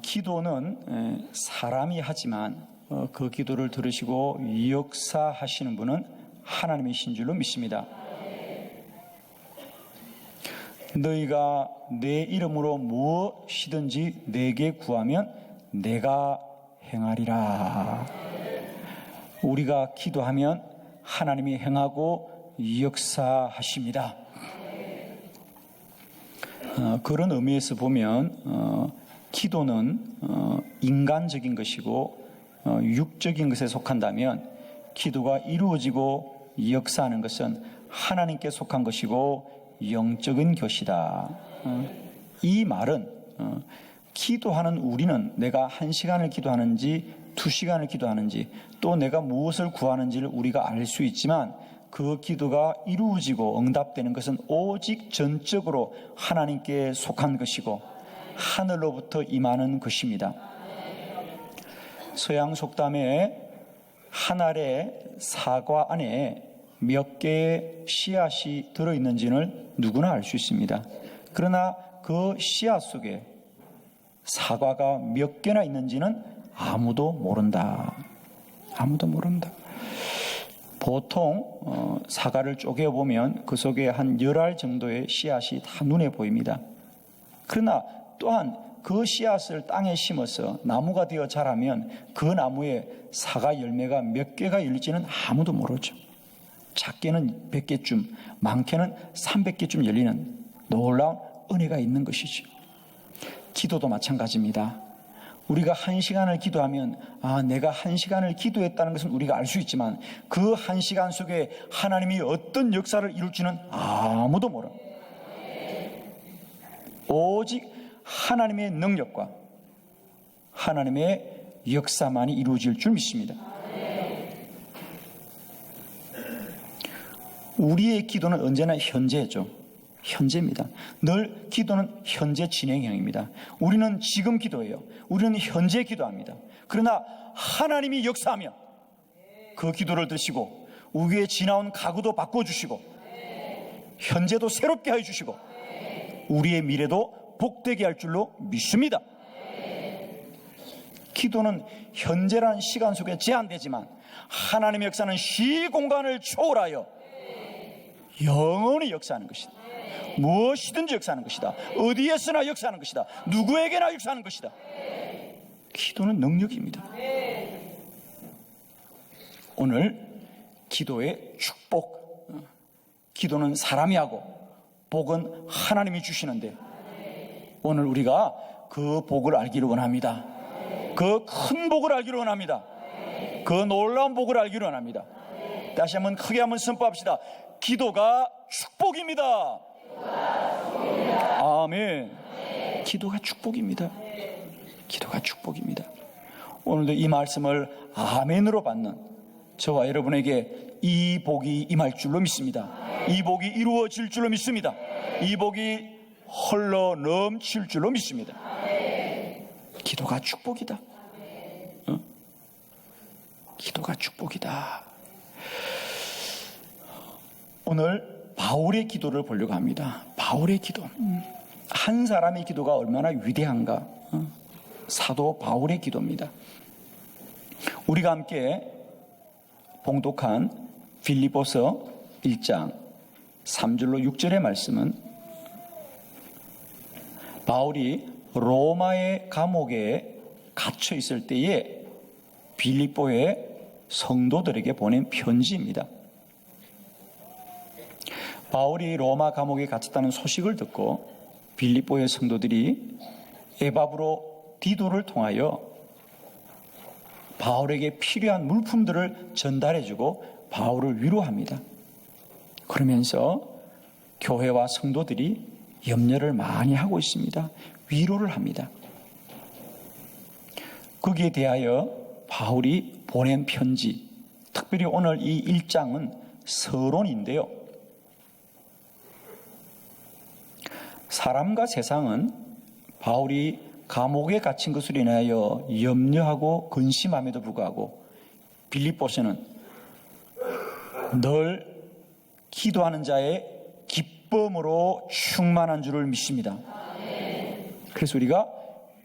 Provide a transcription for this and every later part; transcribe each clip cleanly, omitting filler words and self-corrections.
기도는 사람이 하지만 그 기도를 들으시고 역사하시는 분은 하나님이신 줄로 믿습니다. 너희가 내 이름으로 무엇이든지 내게 구하면 내가 행하리라. 우리가 기도하면 하나님이 행하고 역사하십니다. 그런 의미에서 보면 기도는 인간적인 것이고 육적인 것에 속한다면 기도가 이루어지고 역사하는 것은 하나님께 속한 것이고 영적인 것이다. 이 말은 기도하는 우리는 내가 1시간을 기도하는지 2시간을 기도하는지 또 내가 무엇을 구하는지를 우리가 알 수 있지만 그 기도가 이루어지고 응답되는 것은 오직 전적으로 하나님께 속한 것이고 하늘로부터 임하는 것입니다. 서양 속담에 한 알의 사과 안에 몇 개의 씨앗이 들어있는지는 누구나 알 수 있습니다. 그러나 그 씨앗 속에 사과가 몇 개나 있는지는 아무도 모른다. 아무도 모른다. 보통 사과를 쪼개보면 그 속에 한 10알 정도의 씨앗이 다 눈에 보입니다. 그러나 또한 그 씨앗을 땅에 심어서 나무가 되어 자라면 그 나무에 사과 열매가 몇 개가 열릴지는 아무도 모르죠. 작게는 100개쯤, 많게는 300개쯤 열리는 놀라운 은혜가 있는 것이죠. 기도도 마찬가지입니다. 우리가 1시간을 기도하면 내가 1시간을 기도했다는 것은 우리가 알 수 있지만 그 1시간 속에 하나님이 어떤 역사를 이룰지는 아무도 모릅니다. 오직 하나님의 능력과 하나님의 역사만이 이루어질 줄 믿습니다. 우리의 기도는 언제나 현재죠. 현재입니다. 늘 기도는 현재 진행형입니다. 우리는 지금 기도해요. 우리는 현재 기도합니다. 그러나 하나님이 역사하면 그 기도를 드시고 우리의 지나온 과거도 바꿔주시고 현재도 새롭게 해주시고 우리의 미래도 복되게 할 줄로 믿습니다. 기도는 현재라는 시간 속에 제한되지만 하나님의 역사는 시공간을 초월하여 영원히 역사하는 것이다. 무엇이든지 역사하는 것이다. 어디에서나 역사하는 것이다. 누구에게나 역사하는 것이다. 기도는 능력입니다. 오늘 기도의 축복, 기도는 사람이 하고 복은 하나님이 주시는데 오늘 우리가 그 복을 알기를 원합니다. 그 큰 복을 알기를 원합니다. 그 놀라운 복을 알기를 원합니다. 다시 한번 크게 한번 선포합시다. 기도가 축복입니다. 아멘. 기도가 축복입니다. 기도가 축복입니다. 오늘도 이 말씀을 아멘으로 받는 저와 여러분에게 이 복이 임할 줄로 믿습니다. 이 복이 이루어질 줄로 믿습니다. 이 복이 흘러 넘칠 줄로 믿습니다. 기도가 축복이다. 기도가 축복이다. 오늘 바울의 기도를 보려고 합니다. 바울의 기도. 한 사람의 기도가 얼마나 위대한가. 사도 바울의 기도입니다. 우리가 함께 봉독한 빌립보서 1장 3절로 6절의 말씀은 바울이 로마의 감옥에 갇혀 있을 때에 빌립보의 성도들에게 보낸 편지입니다. 바울이 로마 감옥에 갇혔다는 소식을 듣고 빌립보의 성도들이 에바브로 디도를 통하여 바울에게 필요한 물품들을 전달해주고 바울을 위로합니다. 그러면서 교회와 성도들이 염려를 많이 하고 있습니다. 위로를 합니다. 거기에 대하여 바울이 보낸 편지, 특별히 오늘 이 1장은 서론인데요. 사람과 세상은 바울이 감옥에 갇힌 것으로 인하여 염려하고 근심함에도 불구하고 빌립보서는 늘 기도하는 자의 기쁨으로 충만한 줄을 믿습니다. 그래서 우리가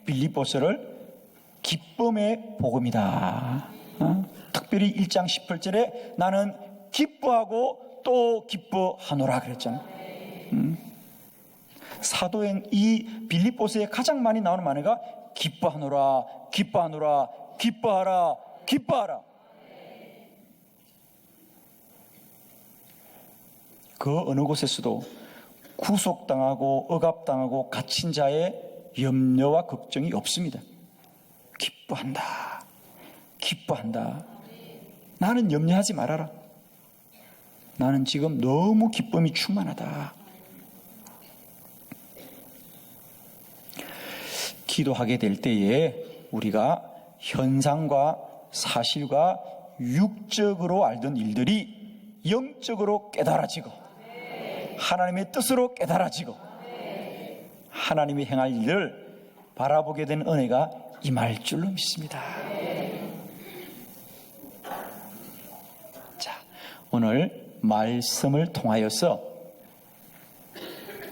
빌립보서를 기쁨의 복음이다. 특별히 1장 18절에 나는 기뻐하고 또 기뻐하노라 그랬잖아요. 사도행 이 빌립보서에 가장 많이 나오는 말가 기뻐하노라, 기뻐하노라, 기뻐하라, 기뻐하라. 그 어느 곳에서도 구속당하고 억압당하고 갇힌 자의 염려와 걱정이 없습니다. 기뻐한다, 기뻐한다. 나는 염려하지 말아라. 나는 지금 너무 기쁨이 충만하다. 기도하게 될 때에 우리가 현상과 사실과 육적으로 알던 일들이 영적으로 깨달아지고 하나님의 뜻으로 깨달아지고 하나님이 행할 일을 바라보게 된 은혜가 임할 줄로 믿습니다. 자, 오늘 말씀을 통하여서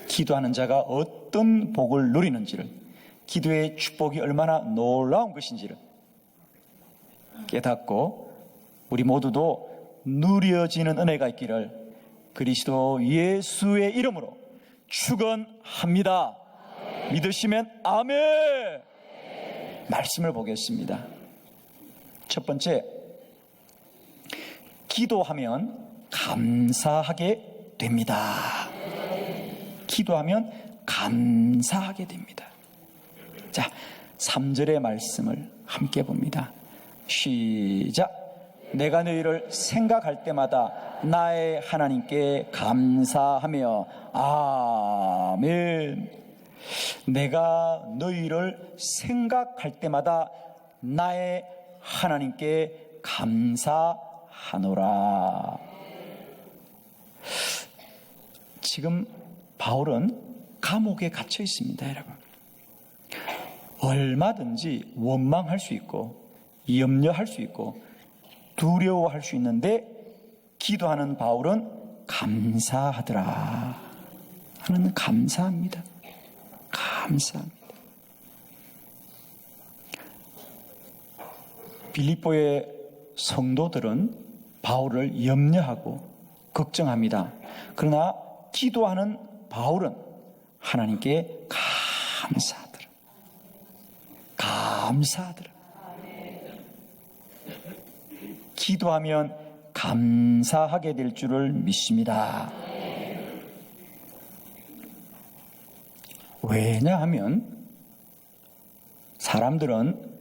기도하는 자가 어떤 복을 누리는지를, 기도의 축복이 얼마나 놀라운 것인지를 깨닫고 우리 모두도 누려지는 은혜가 있기를 그리스도 예수의 이름으로 축원합니다. 믿으시면 아멘. 말씀을 보겠습니다. 첫 번째, 기도하면 감사하게 됩니다. 기도하면 감사하게 됩니다. 자, 3절의 말씀을 함께 봅니다. 시작. 내가 너희를 생각할 때마다 나의 하나님께 감사하며 아멘. 내가 너희를 생각할 때마다 나의 하나님께 감사하노라. 지금 바울은 감옥에 갇혀 있습니다, 여러분. 얼마든지 원망할 수 있고 염려할 수 있고 두려워할 수 있는데 기도하는 바울은 감사하더라. 하나님 감사합니다. 감사합니다. 빌립보의 성도들은 바울을 염려하고 걱정합니다. 그러나 기도하는 바울은 하나님께 감사하더라. 감사하더라. 기도하면 감사하게 될 줄을 믿습니다. 왜냐하면 사람들은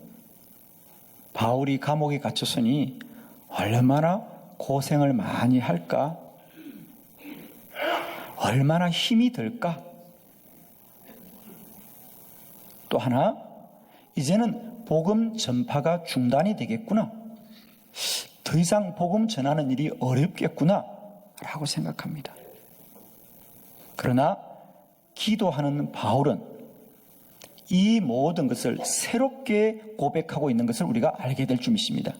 바울이 감옥에 갇혔으니 얼마나 고생을 많이 할까? 얼마나 힘이 들까? 또 하나, 이제는 복음 전파가 중단이 되겠구나. 더 이상 복음 전하는 일이 어렵겠구나 라고 생각합니다. 그러나 기도하는 바울은 이 모든 것을 새롭게 고백하고 있는 것을 우리가 알게 될 줄 믿습니다.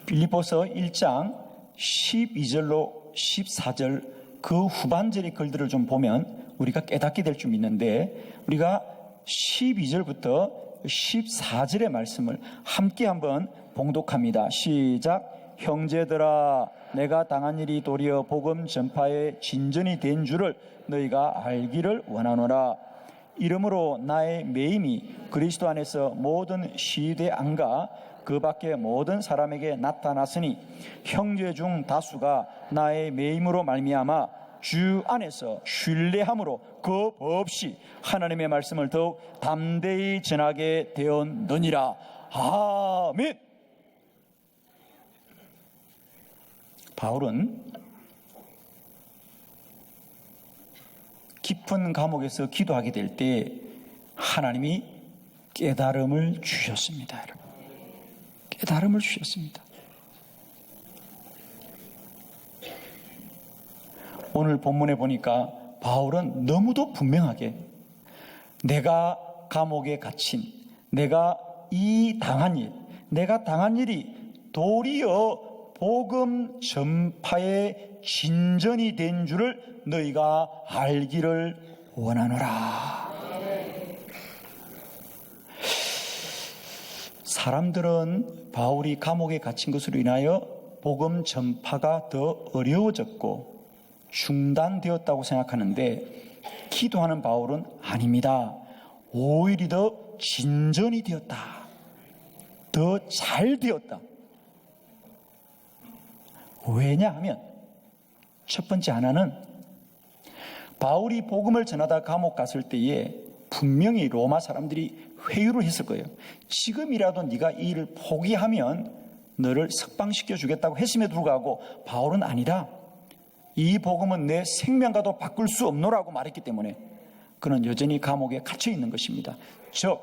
빌립보서 1장 12절로 14절 그 후반절의 글들을 좀 보면 우리가 깨닫게 될 줄 믿는데, 우리가 12절부터 14절의 말씀을 함께 한번 봉독합니다. 시작. 형제들아, 내가 당한 일이 도리어 복음 전파의 진전이 된 줄을 너희가 알기를 원하노라. 이러므로 나의 매임이 그리스도 안에서 모든 시대 안과 그 밖에 모든 사람에게 나타났으니 형제 중 다수가 나의 매임으로 말미암아 주 안에서 신뢰함으로 겁 없이 하나님의 말씀을 더욱 담대히 전하게 되었느니라. 아멘. 바울은 깊은 감옥에서 기도하게 될 때 하나님이 깨달음을 주셨습니다. 여러분. 깨달음을 주셨습니다. 오늘 본문에 보니까 바울은 너무도 분명하게 내가 감옥에 갇힌, 내가 내가 당한 일이 도리어 복음 전파의 진전이 된 줄을 너희가 알기를 원하노라. 사람들은 바울이 감옥에 갇힌 것으로 인하여 복음 전파가 더 어려워졌고 중단되었다고 생각하는데, 기도하는 바울은 아닙니다. 오히려 더 진전이 되었다. 더 잘 되었다. 왜냐하면 첫 번째 하나는, 바울이 복음을 전하다 감옥 갔을 때에 분명히 로마 사람들이 회유를 했을 거예요. 지금이라도 네가 이 일을 포기하면 너를 석방시켜 주겠다고 했음에도 불구하고 바울은 아니다. 이 복음은 내 생명과도 바꿀 수 없노라고 말했기 때문에 그는 여전히 감옥에 갇혀 있는 것입니다. 즉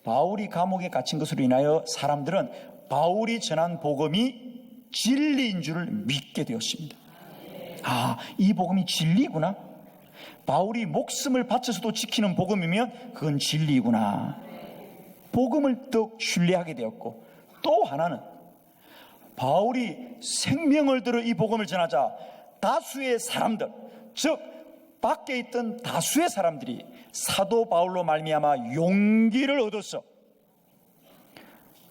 바울이 감옥에 갇힌 것으로 인하여 사람들은 바울이 전한 복음이 진리인 줄을 믿게 되었습니다. 이 복음이 진리구나. 바울이 목숨을 바쳐서도 지키는 복음이면 그건 진리구나. 복음을 더 신뢰하게 되었고, 또 하나는 바울이 생명을 들어 이 복음을 전하자 다수의 사람들, 즉 밖에 있던 다수의 사람들이 사도 바울로 말미암아 용기를 얻었어.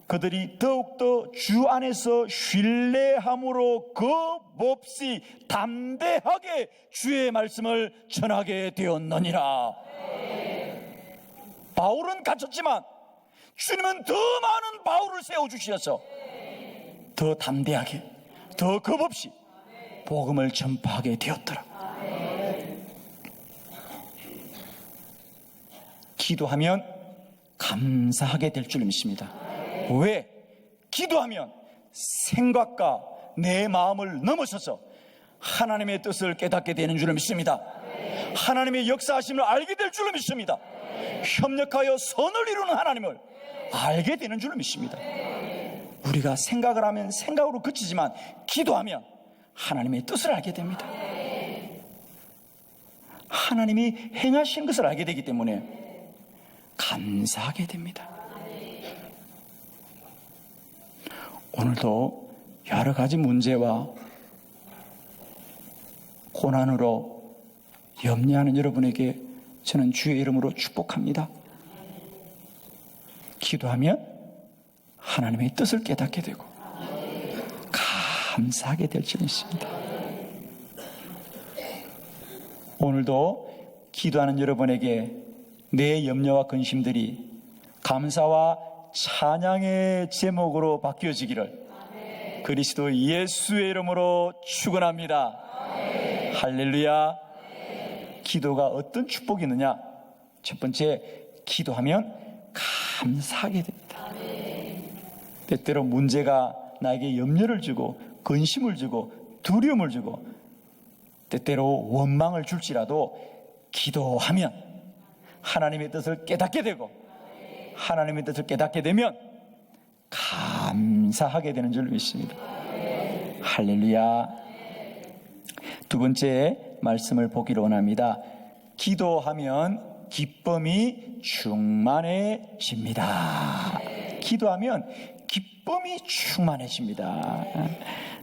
그들이 더욱더 주 안에서 신뢰함으로 겁없이 담대하게 주의 말씀을 전하게 되었느니라. 바울은 갇혔지만 주님은 더 많은 바울을 세워주셔서 더 담대하게, 더 겁없이 복음을 전파하게 되었더라. 기도하면 감사하게 될 줄 믿습니다. 왜? 기도하면 생각과 내 마음을 넘어서서 하나님의 뜻을 깨닫게 되는 줄 믿습니다. 하나님의 역사하심을 알게 될 줄 믿습니다. 협력하여 선을 이루는 하나님을 알게 되는 줄 믿습니다. 우리가 생각을 하면 생각으로 그치지만 기도하면 하나님의 뜻을 알게 됩니다. 하나님이 행하신 것을 알게 되기 때문에 감사하게 됩니다. 오늘도 여러 가지 문제와 고난으로 염려하는 여러분에게 저는 주의 이름으로 축복합니다. 기도하면 하나님의 뜻을 깨닫게 되고 감사하게 될 줄 믿습니다. 오늘도 기도하는 여러분에게 내 염려와 근심들이 감사와 찬양의 제목으로 바뀌어지기를 그리스도 예수의 이름으로 축원합니다. 할렐루야. 기도가 어떤 축복이 있느냐? 첫 번째, 기도하면 감사하게 됩니다. 때때로 문제가 나에게 염려를 주고 근심을 주고 두려움을 주고 때때로 원망을 줄지라도 기도하면 하나님의 뜻을 깨닫게 되고 하나님의 뜻을 깨닫게 되면 감사하게 되는 줄 믿습니다. 할렐루야. 두 번째 말씀을 보기로 원합니다. 기도하면 기쁨이 충만해집니다. 기도하면 기쁨이 충만해집니다.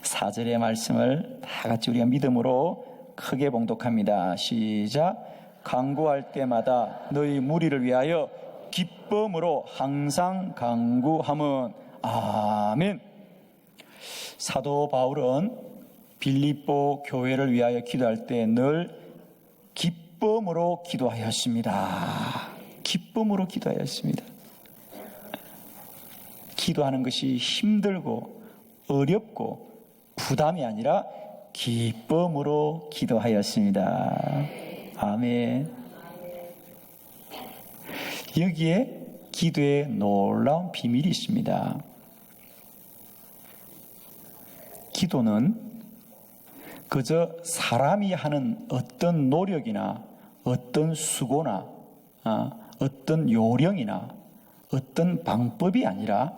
4절의 말씀을 다 같이 우리가 믿음으로 크게 봉독합니다. 시작. 간구할 때마다 너희 무리를 위하여 기쁨으로 항상 간구함은 아멘. 사도 바울은 빌립보 교회를 위하여 기도할 때 늘 기쁨으로 기도하였습니다. 기쁨으로 기도하였습니다. 기도하는 것이 힘들고 어렵고 부담이 아니라 기쁨으로 기도하였습니다. 아멘. 여기에 기도에 놀라운 비밀이 있습니다. 기도는 그저 사람이 하는 어떤 노력이나 어떤 수고나 어떤 요령이나 어떤 방법이 아니라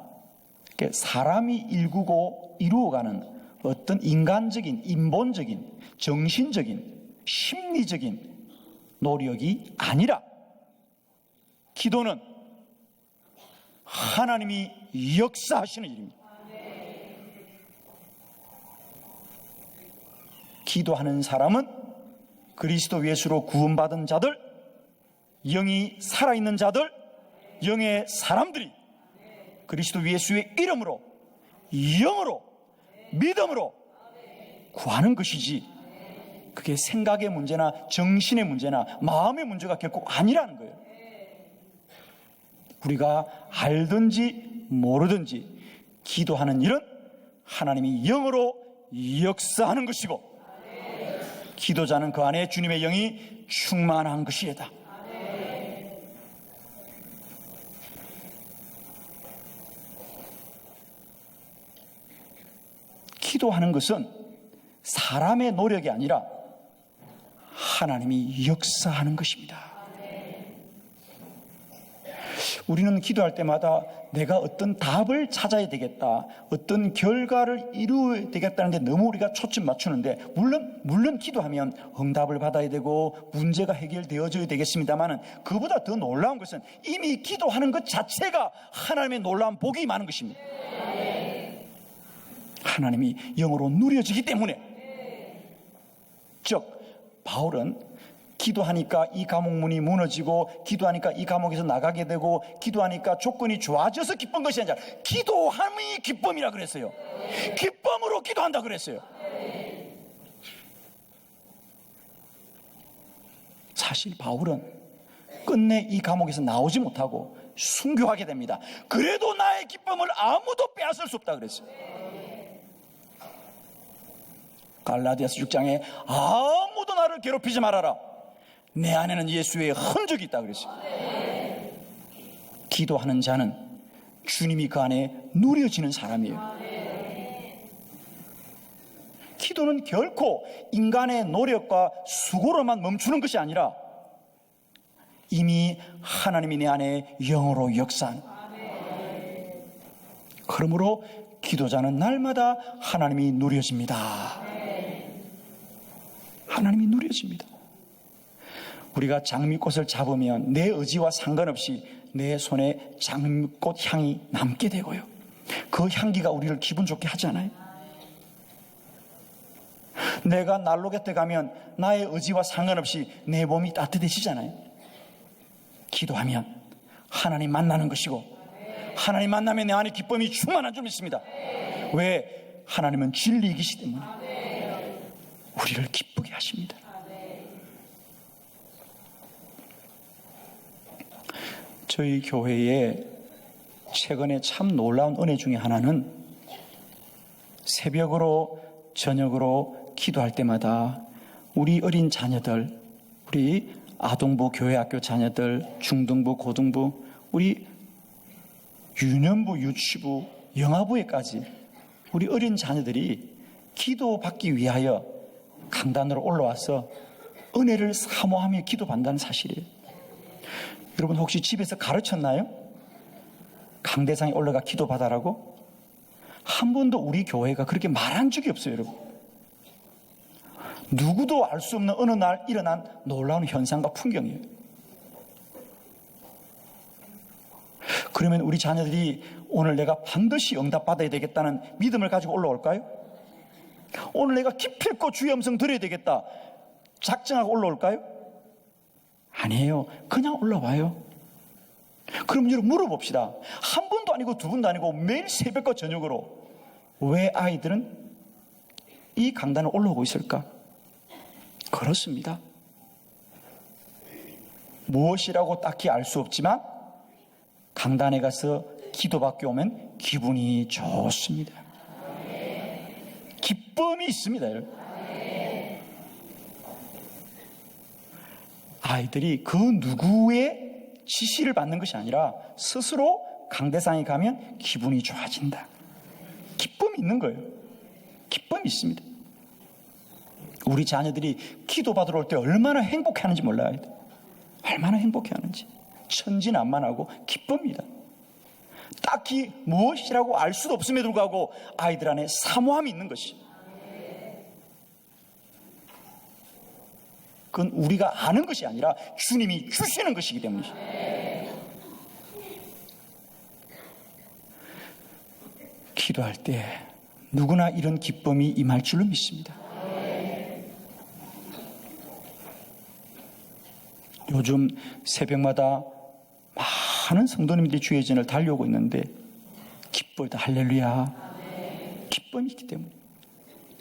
사람이 일구고 이루어가는 어떤 인간적인, 인본적인, 정신적인, 심리적인 노력이 아니라 기도는 하나님이 역사하시는 일입니다. 기도하는 사람은 그리스도 예수로 구원받은 자들, 영이 살아있는 자들, 영의 사람들이 그리스도 예수의 이름으로, 영으로, 믿음으로 구하는 것이지, 그게 생각의 문제나 정신의 문제나 마음의 문제가 결코 아니라는 거예요. 우리가 알든지 모르든지 기도하는 일은 하나님이 영으로 역사하는 것이고, 기도자는 그 안에 주님의 영이 충만한 것이다. 기도하는 것은 사람의 노력이 아니라 하나님이 역사하는 것입니다. 우리는 기도할 때마다 내가 어떤 답을 찾아야 되겠다, 어떤 결과를 이루어야 되겠다는 데 너무 우리가 초점 맞추는데, 물론 기도하면 응답을 받아야 되고 문제가 해결되어져야 되겠습니다만, 그보다 더 놀라운 것은 이미 기도하는 것 자체가 하나님의 놀라운 복이 많은 것입니다. 하나님이 영으로 누려지기 때문에. 즉 바울은 기도하니까 이 감옥문이 무너지고, 기도하니까 이 감옥에서 나가게 되고, 기도하니까 조건이 좋아져서 기쁜 것이 아니라 기도함이 기쁨이라 그랬어요. 기쁨으로 기도한다 그랬어요. 사실 바울은 끝내 이 감옥에서 나오지 못하고 순교하게 됩니다. 그래도 나의 기쁨을 아무도 빼앗을 수 없다 그랬어요. 갈라디아서 6장에 아무도 나를 괴롭히지 말아라, 내 안에는 예수의 흔적이 있다 그랬어요. 기도하는 자는 주님이 그 안에 누려지는 사람이에요. 기도는 결코 인간의 노력과 수고로만 멈추는 것이 아니라 이미 하나님이 내 안에 영으로 역사하는. 그러므로 기도자는 날마다 하나님이 누려집니다. 하나님이 누려집니다. 우리가 장미꽃을 잡으면 내 의지와 상관없이 내 손에 장미꽃 향이 남게 되고요, 그 향기가 우리를 기분 좋게 하잖아요. 내가 난로 곁에 가면 나의 의지와 상관없이 내 몸이 따뜻해지잖아요. 기도하면 하나님 만나는 것이고, 하나님 만나면 내 안에 기쁨이 충만한 줄 믿습니다. 왜? 하나님은 진리이기 때문에 우리를 기쁘게 하십니다. 저희 교회에 최근에 참 놀라운 은혜 중에 하나는, 새벽으로 저녁으로 기도할 때마다 우리 어린 자녀들, 우리 아동부 교회학교 자녀들, 중등부 고등부, 우리 유년부 유치부 영아부에까지 우리 어린 자녀들이 기도받기 위하여 강단으로 올라와서 은혜를 사모하며 기도받는다는 사실이에요. 여러분 혹시 집에서 가르쳤나요? 강대상에 올라가 기도받아라고? 한 번도 우리 교회가 그렇게 말한 적이 없어요, 여러분. 누구도 알 수 없는 어느 날 일어난 놀라운 현상과 풍경이에요. 그러면 우리 자녀들이 오늘 내가 반드시 응답받아야 되겠다는 믿음을 가지고 올라올까요? 오늘 내가 기필코 주의 음성 들어야 되겠다 작정하고 올라올까요? 아니에요. 그냥 올라와요. 그럼 여러분 물어봅시다. 한 번도 아니고 두 번도 아니고 매일 새벽과 저녁으로 왜 아이들은 이 강단에 올라오고 있을까? 그렇습니다. 무엇이라고 딱히 알 수 없지만 강단에 가서 기도받기 오면 기분이 좋습니다. 기쁨이 있습니다, 여러분. 아이들이 그 누구의 지시를 받는 것이 아니라 스스로 강대상에 가면 기분이 좋아진다. 기쁨이 있는 거예요. 기쁨이 있습니다. 우리 자녀들이 기도받으러 올 때 얼마나 행복해하는지 몰라요. 얼마나 행복해하는지. 천진난만하고 기쁩니다. 딱히 무엇이라고 알 수도 없음에도 불구하고 아이들 안에 사모함이 있는 것이. 그건 우리가 아는 것이 아니라 주님이 주시는 것이기 때문이죠. 기도할 때 누구나 이런 기쁨이 임할 줄로 믿습니다. 요즘 새벽마다 많은 성도님들이 주의 전을 달려오고 있는데 기뻐요. 할렐루야. 기쁨이 있기 때문에.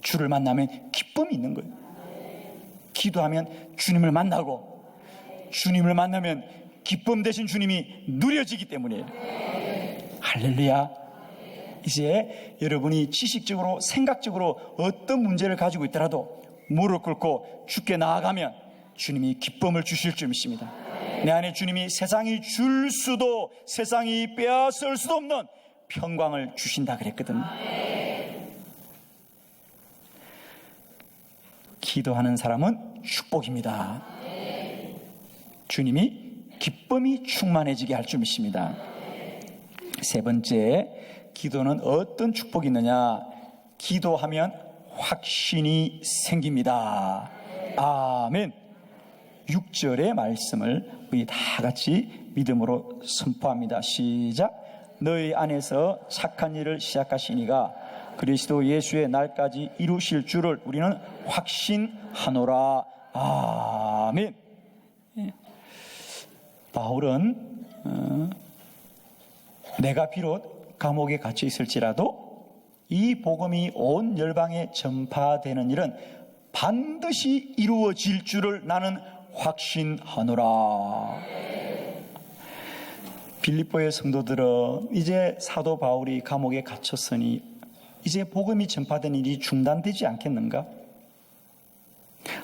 주를 만나면 기쁨이 있는 거예요. 기도하면 주님을 만나고, 주님을 만나면 기쁨 대신 주님이 누려지기 때문이에요. 할렐루야. 이제 여러분이 지식적으로, 생각적으로 어떤 문제를 가지고 있더라도 무릎 꿇고 주께 나아가면 주님이 기쁨을 주실 줄 믿습니다. 내 안에 주님이 세상이 줄 수도, 세상이 빼앗을 수도 없는 평강을 주신다 그랬거든요. 기도하는 사람은 축복입니다. 주님이 기쁨이 충만해지게 할 줄 믿습니다. 세 번째, 기도는 어떤 축복이 있느냐? 기도하면 확신이 생깁니다. 아멘. 6절의 말씀을 우리 다 같이 믿음으로 선포합니다. 시작. 너희 안에서 착한 일을 시작하시니가 그리스도 예수의 날까지 이루실 줄을 우리는 확신하노라. 아멘. 바울은 내가 비록 감옥에 갇혀 있을지라도 이 복음이 온 열방에 전파되는 일은 반드시 이루어질 줄을 나는 확신하노라. 빌립보의 성도들은 이제 사도 바울이 감옥에 갇혔으니 이제 복음이 전파되는 일이 중단되지 않겠는가?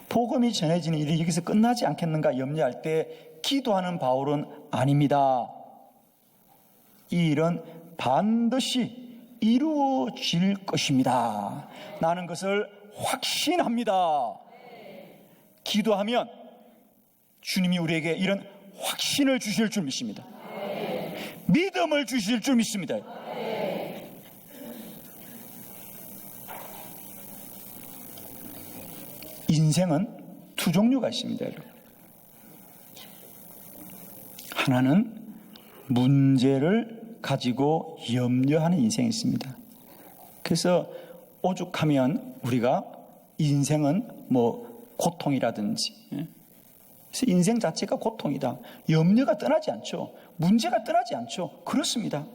복음이 전해지는 일이 여기서 끝나지 않겠는가 염려할 때 기도하는 바울은 아닙니다. 이 일은 반드시 이루어질 것입니다. 나는 그것을 확신합니다. 기도하면 주님이 우리에게 이런 확신을 주실 줄 믿습니다. 믿음을 주실 줄 믿습니다. 인생은 두 종류가 있습니다. 여러분. 하나는 문제를 가지고 염려하는 인생이 있습니다. 그래서 오죽하면 우리가 인생은 고통이라든지, 그래서 인생 자체가 고통이다. 염려가 떠나지 않죠. 문제가 떠나지 않죠. 그렇습니다.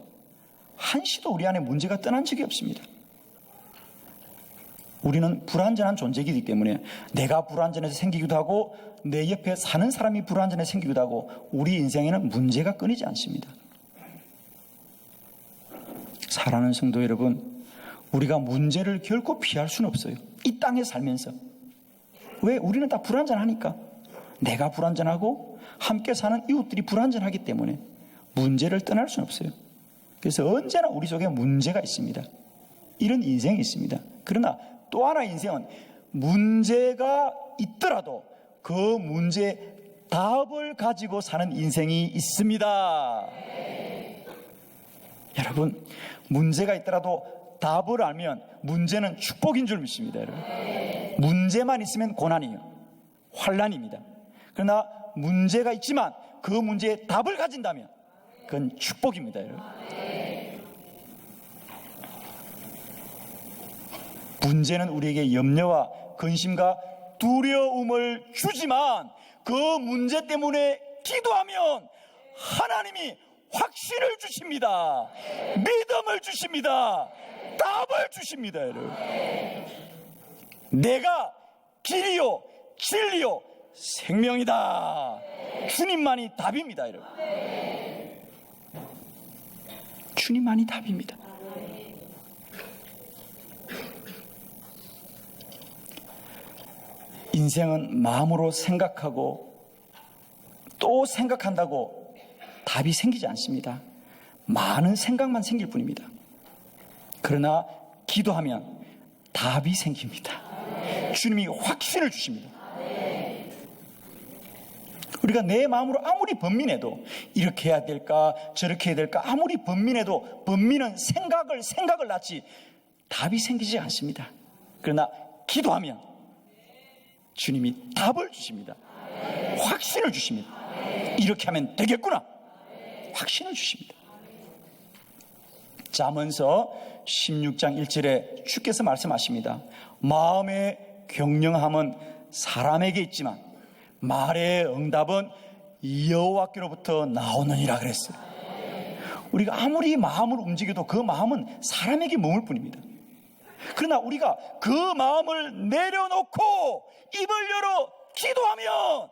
한시도 우리 안에 문제가 떠난 적이 없습니다. 우리는 불완전한 존재이기 때문에 내가 불완전해서 생기기도 하고 내 옆에 사는 사람이 불완전해서 생기기도 하고 우리 인생에는 문제가 끊이지 않습니다. 사랑하는 성도 여러분, 우리가 문제를 결코 피할 수는 없어요. 이 땅에 살면서. 왜? 우리는 다 불완전하니까. 내가 불완전하고 함께 사는 이웃들이 불완전하기 때문에 문제를 떠날 수는 없어요. 그래서 언제나 우리 속에 문제가 있습니다. 이런 인생이 있습니다. 그러나 또 하나 인생은 문제가 있더라도 그 문제의 답을 가지고 사는 인생이 있습니다. 여러분, 문제가 있더라도 답을 알면 문제는 축복인 줄 믿습니다. 여러분. 문제만 있으면 고난이에요. 환난입니다. 그러나 문제가 있지만 그 문제에 답을 가진다면 그건 축복입니다. 여러분. 문제는 우리에게 염려와 근심과 두려움을 주지만 그 문제 때문에 기도하면 하나님이 확신을 주십니다. 믿음을 주십니다. 답을 주십니다. 여러분. 내가 길이요 진리요 생명이다. 주님만이 답입니다. 여러분. 주님만이 답입니다. 인생은 마음으로 생각하고 또 생각한다고 답이 생기지 않습니다. 많은 생각만 생길 뿐입니다. 그러나 기도하면 답이 생깁니다. 주님이 확신을 주십니다. 우리가 내 마음으로 아무리 번민해도 이렇게 해야 될까 저렇게 해야 될까 아무리 번민해도 번민은 생각을 낳지 답이 생기지 않습니다. 그러나 기도하면 주님이 답을 주십니다. 확신을 주십니다. 이렇게 하면 되겠구나. 확신을 주십니다. 잠언서 16장 1절에 주께서 말씀하십니다. 마음의 경영함은 사람에게 있지만 말의 응답은 여호와께로부터 나오느니라 그랬어요. 우리가 아무리 마음을 움직여도 그 마음은 사람에게 머물 뿐입니다. 그러나 우리가 그 마음을 내려놓고 입을 열어 기도하면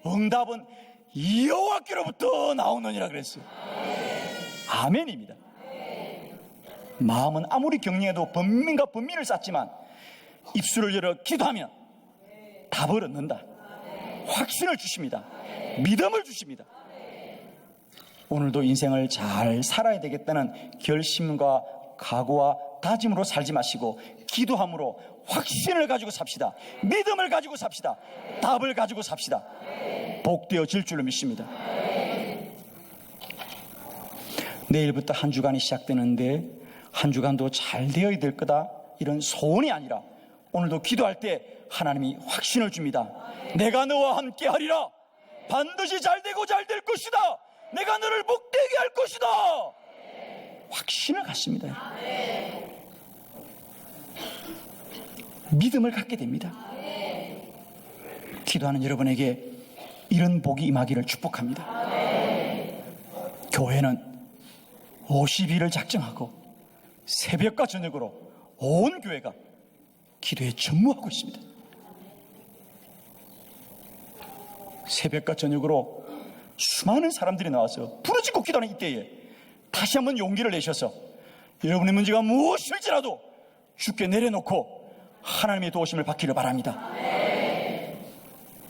응답은 여호와께로부터 나오느니라 그랬어요. 아멘입니다. 마음은 아무리 경영해도 번민과 번민을 쌓지만 입술을 열어 기도하면 답을 얻는다. 확신을 주십니다. 믿음을 주십니다. 오늘도 인생을 잘 살아야 되겠다는 결심과 각오와 다짐으로 살지 마시고 기도함으로 확신을 가지고 삽시다. 믿음을 가지고 삽시다. 답을 가지고 삽시다. 복되어질 줄로 믿습니다. 내일부터 한 주간이 시작되는데 한 주간도 잘 되어야 될 거다, 이런 소원이 아니라 오늘도 기도할 때 하나님이 확신을 줍니다. 내가 너와 함께 하리라. 반드시 잘 되고 잘 될 것이다. 내가 너를 복되게 할 것이다. 확신을 갖습니다. 믿음을 갖게 됩니다. 기도하는 여러분에게 이런 복이 임하기를 축복합니다. 교회는 50일을 작정하고 새벽과 저녁으로 온 교회가 기도에 전무하고 있습니다. 새벽과 저녁으로 수많은 사람들이 나와서 부르짖고 기도하는 이때에 다시 한번 용기를 내셔서 여러분의 문제가 무엇일지라도 주께 내려놓고 하나님의 도우심을 받기를 바랍니다.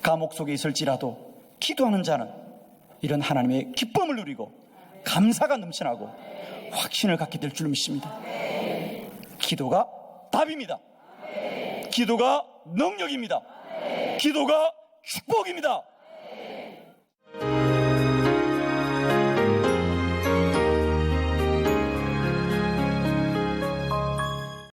감옥 속에 있을지라도 기도하는 자는 이런 하나님의 기쁨을 누리고 감사가 넘쳐나고 확신을 갖게 될 줄 믿습니다. 기도가 답입니다. 기도가 능력입니다. 기도가 축복입니다.